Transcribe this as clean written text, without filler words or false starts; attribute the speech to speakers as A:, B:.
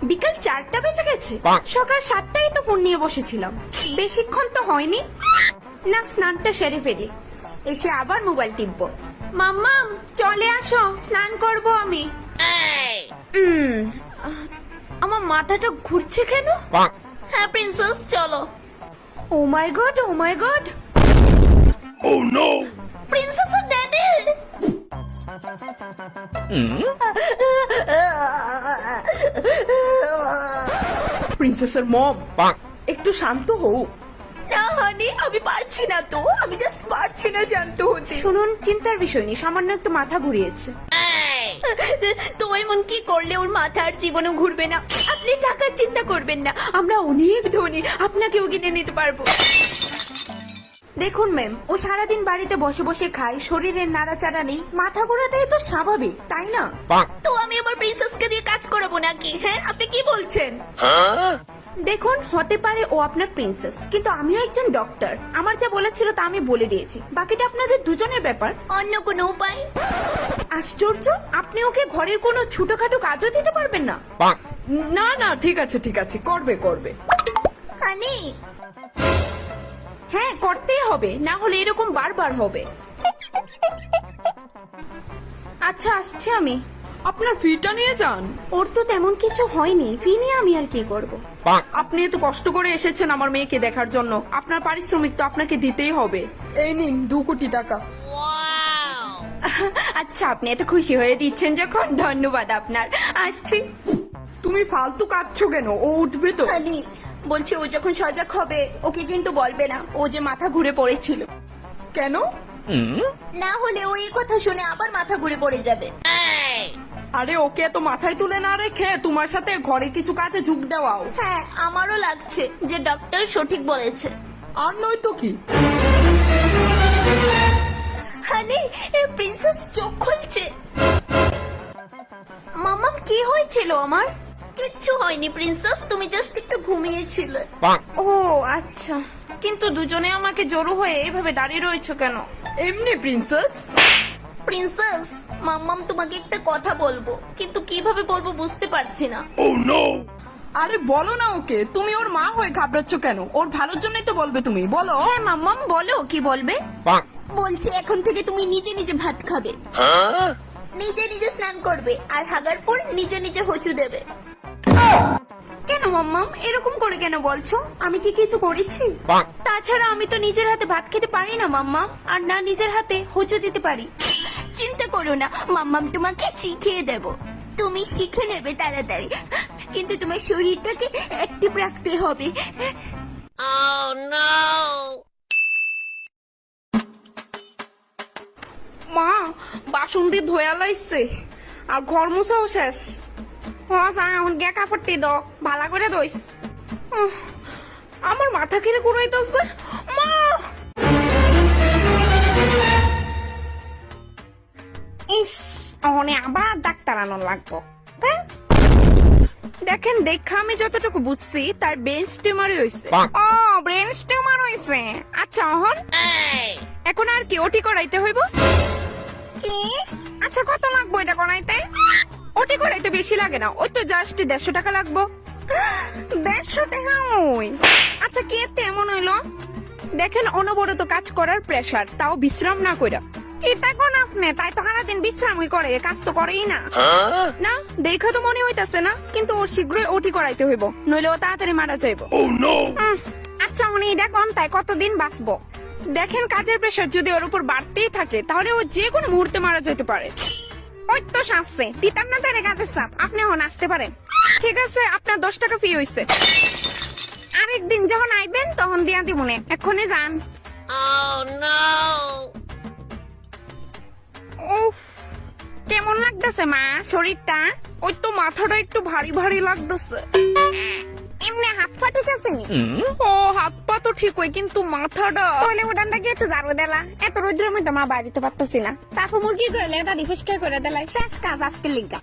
A: বিকাল 4টা বেজে গেছে, সকাল 7টায় তো ফোন নিয়ে বসেছিলাম, বেশিক্ষণ তো হয়নি। না, স্নানটা সেরে ফেলি, এসে আবার মোবাইল টিপবো। মাম্মাম চলে আসো, স্নান করব আমি। আমার মাথাটা ঘুরছে কেন?
B: হ্যাঁ প্রিন্সেস চলো।
A: ও মাই গড, ও মাই গড,
C: Oh no!
B: প্রিন্সেসের ড্যাডি।
A: প্রিন্সেসের মম, একটু শান্ত হও।
B: না হানি, আমি পারছি না তো, আমি জাস্ট পারছি না শান্ত হতে।
A: শুনুন, চিন্তার বিষয় নেই, সামান্য একটু মাথা ঘুরিয়েছে।
B: তো এমন কি করলে ওর মাথা আর জীবনেও ঘুরবে না? আপনি টাকার চিন্তা করবেন না, আমরা অনেক ধনী, আপনাকেও কিনে নিতে পারবো।
A: দেখুন ম্যাম, ও সারাদিন বাড়িতে বসে বসে খায়, শরীরের নাড়াচাড়া নেই, মাথা ঘোরাটাই তো স্বাভাবিক, তাই না?
B: তো আমি আমার প্রিন্সেসকে দিয়ে কাজ করাবো নাকি? হ্যাঁ আপনি কি বলছেন?
A: দেখুন, হতে পারে ও আপনার প্রিন্সেস, কিন্তু আমিও একজন ডক্টর, আমার যা বলেছিল তা আমি বলে দিয়েছি, বাকিটা আপনাদের দুজনের ব্যাপার।
B: অন্য কোনো উপায়?
A: আশ্চর্য, আপনি ওকে ঘরের কোনো ছোটখাটো কাজও দিতে পারবেন না?
D: না না, ঠিক আছে ঠিক আছে, করবে করবে।
B: হানি
A: হ্যাঁ, করতেই হবে, না হলে এরকম বারবার হবে। আচ্ছা, আসছি আমি।
D: আপনার ফিটা নিয়ে যান।
A: ওর তো তেমন কিছু হয়নি, ফি নিয়ে আমি আর কি করব।
D: আপনি এত কষ্ট করে এসেছেন আমার মেয়েকে দেখার জন্য, আপনার পারিশ্রমিক তো আপনাকে দিতেই হবে। এই নিন 2 কোটি টাকা।
A: আচ্ছা, আপনি এত খুশি হয়ে দিচ্ছেন যখন, ধন্যবাদ আপনার, আসছি।
D: তুমি ফালতু কাঁদছো কেন? ও উঠবে তো।
B: হানি বলছি, ও যখন সজাগ হবে ওকে কিন্তু বলবে না ও যে মাথা ঘুরে পড়েছিল।
D: কেন?
B: না হলে ও এই কথা শুনে আবার মাথা ঘুরে পড়ে যাবে।
D: আরে ওকে তো মাথায় তুলে না রেখে তোমার সাথে ঘরে কিছু কাজে ঝুঁক দেওয়াও।
B: হ্যাঁ আমারও লাগছে যে ডক্টর সঠিক বলেছে।
D: আর নয় তো কি।
B: হানি, প্রিন্সেস চোখ খুলছে।
A: মাম্মাম, কি হয়েছিল আমার?
B: কিচ্ছু হয়নি প্রিন্সেস, তুমি জাস্ট একটু ঘুমিয়েছিলে।
A: ও আচ্ছা, কিন্তু দুজনে আমাকে জড়ো হয়ে এভাবে দাঁড়িয়ে রয়েছে কেন?
D: এমনি প্রিন্সেস।
B: প্রিন্সেস, মাম্মাম তোমাকে একটা কথা বলবো, কিন্তু কিভাবে বলবো বুঝতে পারছি না।
C: Oh no!
D: আরে বলো না ওকে, তুমি ওর মা হয়ে ঘাবড়াচ্ছ কেন? ওর ভালোর জন্যই তো বলবে, তুমি বলো।
A: হ্যাঁ মাম্মাম, বলো কি বলবে।
B: বলছি এখন থেকে তুমি নিজে নিজে ভাত খাবে, নিজে নিজে স্নান করবে, আর হাগার পর নিজে নিজে হচু দেবে।
A: কেন মাম্মাম, এরকম করে কেন বলছো? আমি কি কিছু করেছি? তাছাড়া আমি তো নিজের হাতে ভাত খেতে পারি না মাম্মাম, আর না নিজের হাতে হোঁচট দিতে পারি।
B: চিন্তা করো না, মাম্মাম তোমাকে শিখিয়ে দেব, তুমি শিখে নেবে তাড়াতাড়ি, কিন্তু তোমার শরীরটাকে অ্যাক্টিভ রাখতে হবে।
A: মা, বাসন দিয়ে ধোয়া লাইছে, আর ঘর মোছাও শেষ। এখন গে কাপড়টি দাও, ভালো করে দইস। আমার মাথা কিরে ঘুরাইতেছে। মা, ইস, অহনে আবার ডাক্তার আনার লাগবো। দেখেন, দেখা আমি যতটুকু বুঝছি তার ব্রেন টিউমারই হইছে। ও, ব্রেন টিউমার হইছে। আচ্ছা, এখন আর কি ওটি করাইতে হইব? কি? আচ্ছা, কত লাগবো এটা করাইতে? ওটি করাইতে বেশি লাগে না, ওই তো জাস্ট 150 টাকা লাগবো। 150 টাকা? ওই আচ্ছা, কে তেমন হইলো? দেখেন, অনবরত কাজ করার প্রেসার, তাও বিশ্রাম না কইরা। কি দেখুন আপনি, তাই তো সারাদিন বিশ্রামই করে, কাজ তো করেই না। না, দেখা তো মনে হইতাছে না, কিন্তু ওর শীঘ্রই ওটি করাইতে হইব, নইলে ও তাড়াতাড়ি মারা যাইব।
C: Oh no!
A: আচ্ছা, উনি দেখুন তাই কতদিন বাঁচবো। দেখেন, কাজের প্রেসার যদি ওর উপর বাড়তেই থাকে তাহলে ও যে কোনো মুহূর্তে মারা যেতে পারে। ওই তো শাসছে, দিতাম না তার কাজের চাপ, আপনি এখন আসতে পারেন। ঠিক আছে, আপনার 10 টাকা ফি হইছে, আরেকদিন যখন আইবেন তখন দিয়া দিবনে, এক্ষুনি যান। উফ, কেমন লাগতেছে মা শরীরটা? ওই তো মাথাটা একটু ভারী ভারী লাগতেছে। এমনি হাত পা ঠিক আছে নি? ও, হাত পা তো ঠিক হয়, কিন্তু মাথাটা। তাহলে উঠানটা কি একটু ঝাড়ু দিলা? এত রোদ্রের মধ্যে মা বাড়িতে পারতেছি না, তারপর মুরগি করলে দাদি ফুসকা করে দিলাই, শেষ কাজ আজকে লিগা।